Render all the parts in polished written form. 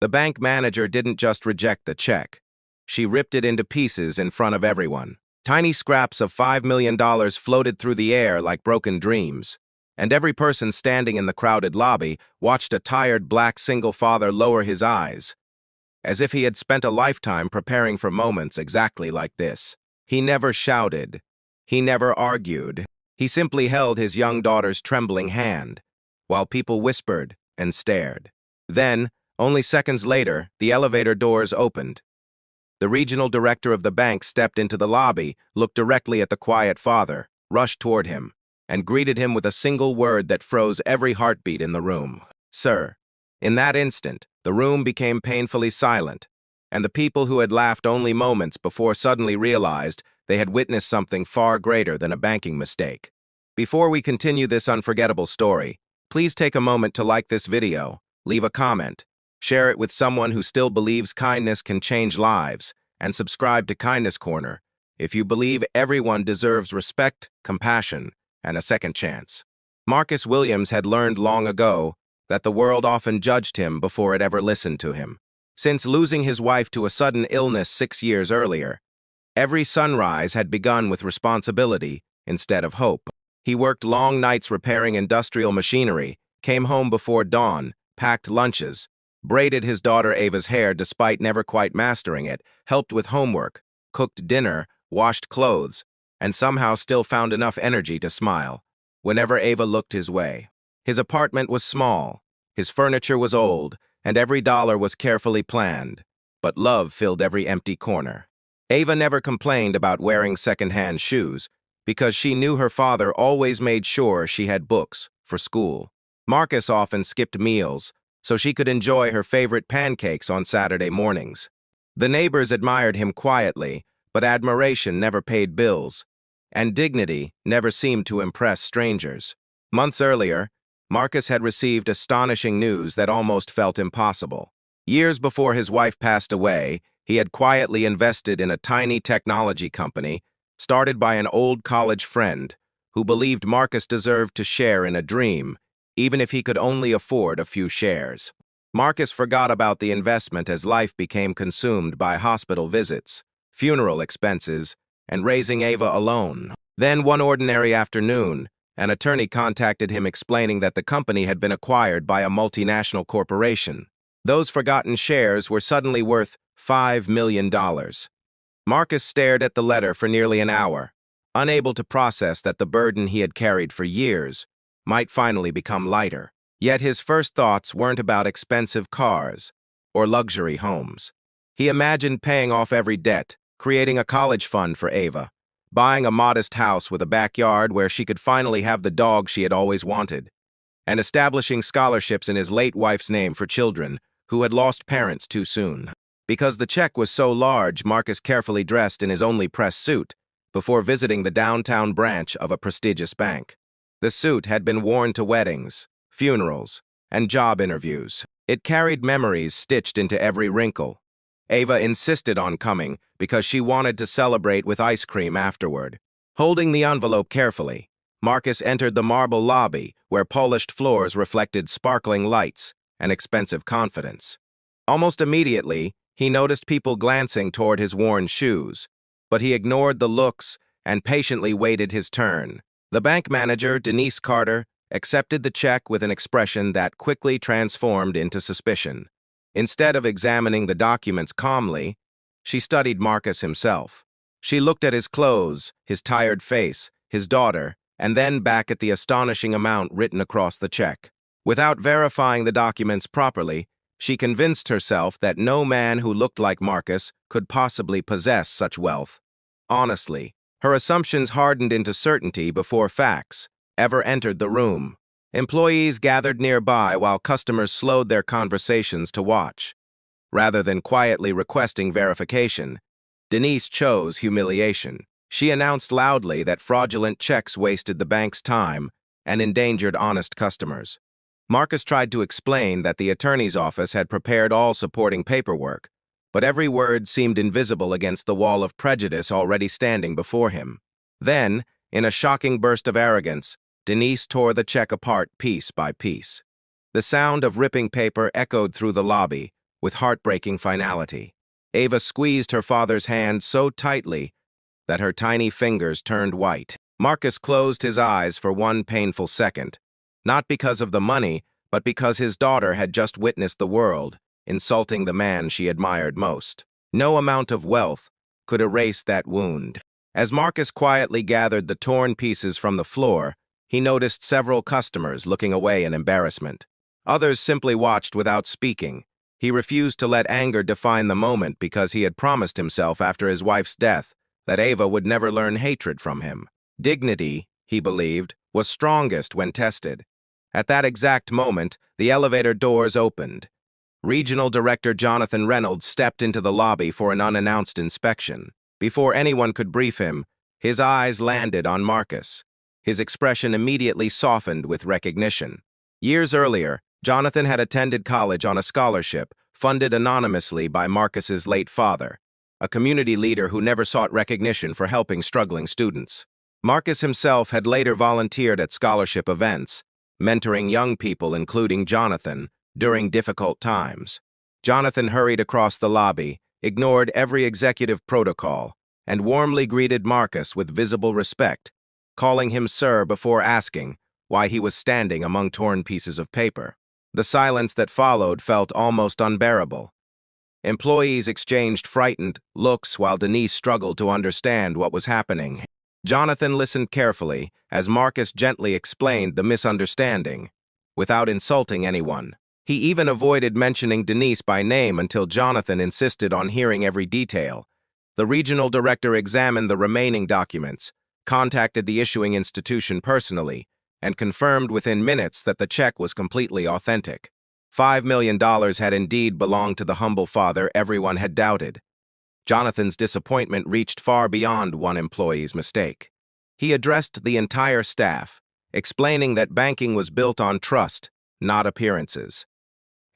The bank manager didn't just reject the check. She ripped it into pieces in front of everyone. Tiny scraps of $5 million floated through the air like broken dreams, and every person standing in the crowded lobby watched a tired black single father lower his eyes, as if he had spent a lifetime preparing for moments exactly like this. He never shouted. He never argued. He simply held his young daughter's trembling hand, while people whispered and stared. Then, only seconds later, the elevator doors opened. The regional director of the bank stepped into the lobby, looked directly at the quiet father, rushed toward him, and greeted him with a single word that froze every heartbeat in the room. "Sir." In that instant, the room became painfully silent, and the people who had laughed only moments before suddenly realized they had witnessed something far greater than a banking mistake. Before we continue this unforgettable story, please take a moment to like this video, leave a comment, share it with someone who still believes kindness can change lives, and subscribe to Kindness Corner if you believe everyone deserves respect, compassion, and a second chance. Marcus Williams had learned long ago that the world often judged him before it ever listened to him. Since losing his wife to a sudden illness 6 years earlier, every sunrise had begun with responsibility instead of hope. He worked long nights repairing industrial machinery, came home before dawn, packed lunches, braided his daughter Ava's hair despite never quite mastering it, helped with homework, cooked dinner, washed clothes, and somehow still found enough energy to smile whenever Ava looked his way. His apartment was small, his furniture was old, and every dollar was carefully planned, but love filled every empty corner. Ava never complained about wearing second-hand shoes because she knew her father always made sure she had books for school. Marcus often skipped meals so she could enjoy her favorite pancakes on Saturday mornings. The neighbors admired him quietly, but admiration never paid bills, and dignity never seemed to impress strangers. Months earlier, Marcus had received astonishing news that almost felt impossible. Years before his wife passed away, he had quietly invested in a tiny technology company started by an old college friend who believed Marcus deserved to share in a dream, even if he could only afford a few shares. Marcus forgot about the investment as life became consumed by hospital visits, funeral expenses, and raising Ava alone. Then one ordinary afternoon, an attorney contacted him explaining that the company had been acquired by a multinational corporation. Those forgotten shares were suddenly worth $5 million. Marcus stared at the letter for nearly an hour, unable to process that the burden he had carried for years might finally become lighter. Yet his first thoughts weren't about expensive cars or luxury homes. He imagined paying off every debt, creating a college fund for Ava, buying a modest house with a backyard where she could finally have the dog she had always wanted, and establishing scholarships in his late wife's name for children who had lost parents too soon. Because the check was so large, Marcus carefully dressed in his only press suit before visiting the downtown branch of a prestigious bank. The suit had been worn to weddings, funerals, and job interviews. It carried memories stitched into every wrinkle. Ava insisted on coming because she wanted to celebrate with ice cream afterward. Holding the envelope carefully, Marcus entered the marble lobby where polished floors reflected sparkling lights and expensive confidence. Almost immediately, he noticed people glancing toward his worn shoes, but he ignored the looks and patiently waited his turn. The bank manager, Denise Carter, accepted the check with an expression that quickly transformed into suspicion. Instead of examining the documents calmly, she studied Marcus himself. She looked at his clothes, his tired face, his daughter, and then back at the astonishing amount written across the check. Without verifying the documents properly, she convinced herself that no man who looked like Marcus could possibly possess such wealth. Honestly, her assumptions hardened into certainty before facts ever entered the room. Employees gathered nearby while customers slowed their conversations to watch. Rather than quietly requesting verification, Denise chose humiliation. She announced loudly that fraudulent checks wasted the bank's time and endangered honest customers. Marcus tried to explain that the attorney's office had prepared all supporting paperwork, but every word seemed invisible against the wall of prejudice already standing before him. Then, in a shocking burst of arrogance, Denise tore the check apart piece by piece. The sound of ripping paper echoed through the lobby, with heartbreaking finality. Ava squeezed her father's hand so tightly that her tiny fingers turned white. Marcus closed his eyes for one painful second, not because of the money, but because his daughter had just witnessed the world insulting the man she admired most. No amount of wealth could erase that wound. As Marcus quietly gathered the torn pieces from the floor, he noticed several customers looking away in embarrassment. Others simply watched without speaking. He refused to let anger define the moment because he had promised himself after his wife's death that Ava would never learn hatred from him. Dignity, he believed, was strongest when tested. At that exact moment, the elevator doors opened. Regional Director Jonathan Reynolds stepped into the lobby for an unannounced inspection. Before anyone could brief him, his eyes landed on Marcus. His expression immediately softened with recognition. Years earlier, Jonathan had attended college on a scholarship funded anonymously by Marcus's late father, a community leader who never sought recognition for helping struggling students. Marcus himself had later volunteered at scholarship events, mentoring young people, including Jonathan, during difficult times. Jonathan hurried across the lobby, ignored every executive protocol, and warmly greeted Marcus with visible respect, calling him sir before asking why he was standing among torn pieces of paper. The silence that followed felt almost unbearable. Employees exchanged frightened looks while Denise struggled to understand what was happening. Jonathan listened carefully as Marcus gently explained the misunderstanding, without insulting anyone. He even avoided mentioning Denise by name until Jonathan insisted on hearing every detail. The regional director examined the remaining documents, contacted the issuing institution personally, and confirmed within minutes that the check was completely authentic. $5 million had indeed belonged to the humble father everyone had doubted. Jonathan's disappointment reached far beyond one employee's mistake. He addressed the entire staff, explaining that banking was built on trust, not appearances.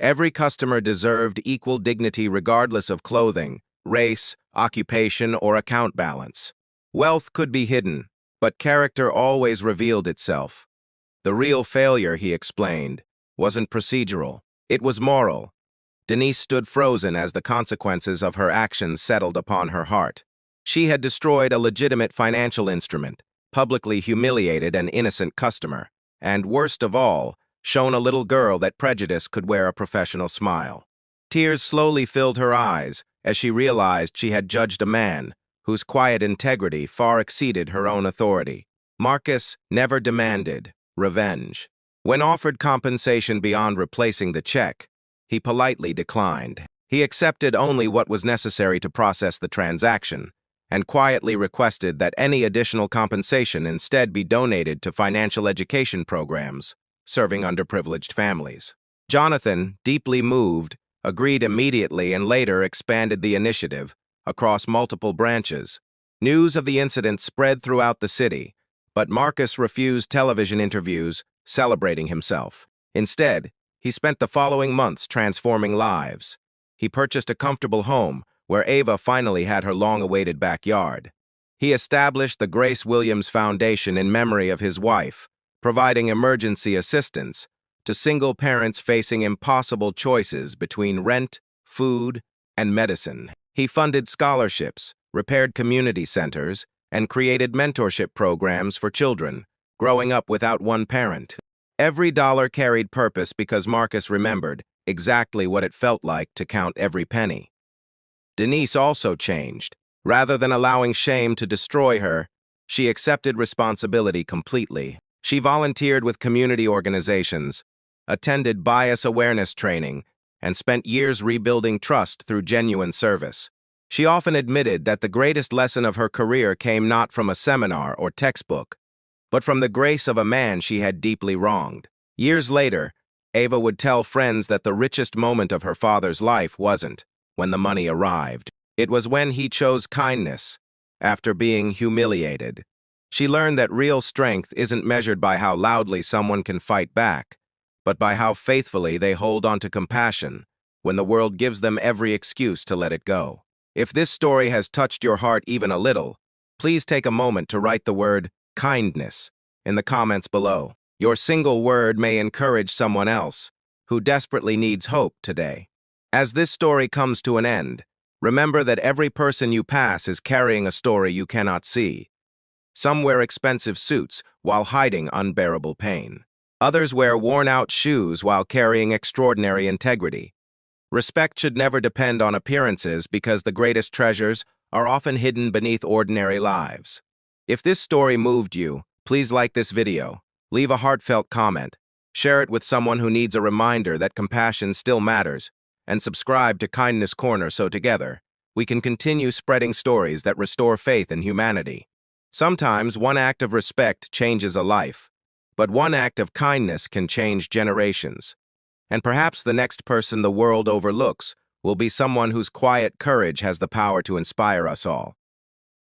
Every customer deserved equal dignity regardless of clothing, race, occupation, or account balance. Wealth could be hidden, but character always revealed itself. The real failure, he explained, wasn't procedural. It was moral. Denise stood frozen as the consequences of her actions settled upon her heart. She had destroyed a legitimate financial instrument, publicly humiliated an innocent customer, and, worst of all, shown a little girl that prejudice could wear a professional smile. Tears slowly filled her eyes as she realized she had judged a man whose quiet integrity far exceeded her own authority. Marcus never demanded revenge. When offered compensation beyond replacing the check, he politely declined. He accepted only what was necessary to process the transaction, and quietly requested that any additional compensation instead be donated to financial education programs serving underprivileged families. Jonathan, deeply moved, agreed immediately and later expanded the initiative across multiple branches. News of the incident spread throughout the city, but Marcus refused television interviews celebrating himself. Instead, he spent the following months transforming lives. He purchased a comfortable home where Ava finally had her long-awaited backyard. He established the Grace Williams Foundation in memory of his wife, providing emergency assistance to single parents facing impossible choices between rent, food, and medicine. He funded scholarships, repaired community centers, and created mentorship programs for children growing up without one parent. Every dollar carried purpose because Marcus remembered exactly what it felt like to count every penny. Denise also changed. Rather than allowing shame to destroy her, she accepted responsibility completely. She volunteered with community organizations, attended bias awareness training, and spent years rebuilding trust through genuine service. She often admitted that the greatest lesson of her career came not from a seminar or textbook, but from the grace of a man she had deeply wronged. Years later, Ava would tell friends that the richest moment of her father's life wasn't when the money arrived. It was when he chose kindness, after being humiliated. She learned that real strength isn't measured by how loudly someone can fight back, but by how faithfully they hold on to compassion when the world gives them every excuse to let it go. If this story has touched your heart even a little, please take a moment to write the word kindness in the comments below. Your single word may encourage someone else who desperately needs hope today. As this story comes to an end, remember that every person you pass is carrying a story you cannot see. Some wear expensive suits while hiding unbearable pain. Others wear worn-out shoes while carrying extraordinary integrity. Respect should never depend on appearances because the greatest treasures are often hidden beneath ordinary lives. If this story moved you, please like this video, leave a heartfelt comment, share it with someone who needs a reminder that compassion still matters, and subscribe to Kindness Corner so together, we can continue spreading stories that restore faith in humanity. Sometimes one act of respect changes a life, but one act of kindness can change generations. And perhaps the next person the world overlooks will be someone whose quiet courage has the power to inspire us all.